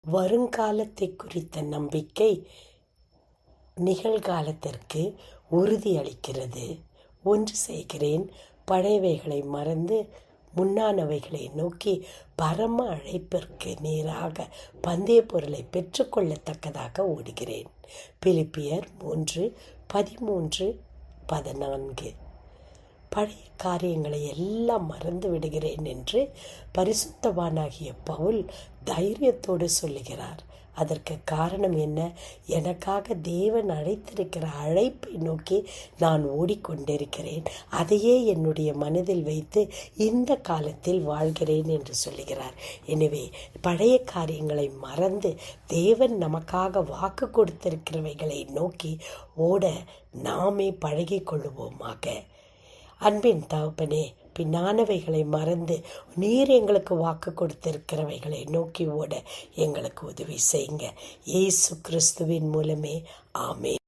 வருங்காலத்தை குறித்த நம்பிக்கை நிகழ்காலத்திற்கு உறுதியளிக்கிறது. ஒன்று செய்கிறேன், பழையவைகளை மறந்து முன்னானவைகளை நோக்கி பரம அழைப்பிற்கு நேராக பந்தய பொருளை பெற்றுக்கொள்ளத்தக்கதாக ஓடுகிறேன். பிலிப்பியர் 3:13-14. பழைய காரியங்களை எல்லாம் மறந்து விடுகிறேன் என்று பரிசுத்தவானாகிய பவுல் தைரியத்தோடு சொல்லுகிறார். அதற்கு காரணம் என்ன? எனக்காக தேவன் அழைத்திருக்கிற அழைப்பை நோக்கி நான் ஓடிக்கொண்டிருக்கிறேன். அதையே என்னுடைய மனதில் வைத்து இந்த காலத்தில் வாழ்கிறேன் என்று சொல்லுகிறார். எனவே பழைய காரியங்களை மறந்து தேவன் நமக்காக வாக்கு கொடுத்திருக்கிறவைகளை நோக்கி ஓட நாமே பழகி கொள்ளுவோமாக. அன்பின் தகப்பனே, பின்னானவைகளை மறந்து நீர் எங்களுக்கு வாக்கு கொடுத்திருக்கிறவைகளை நோக்கி ஓட எங்களுக்கு உதவி செய்யுங்க. இயேசு கிறிஸ்துவின் மூலமே ஆமென்.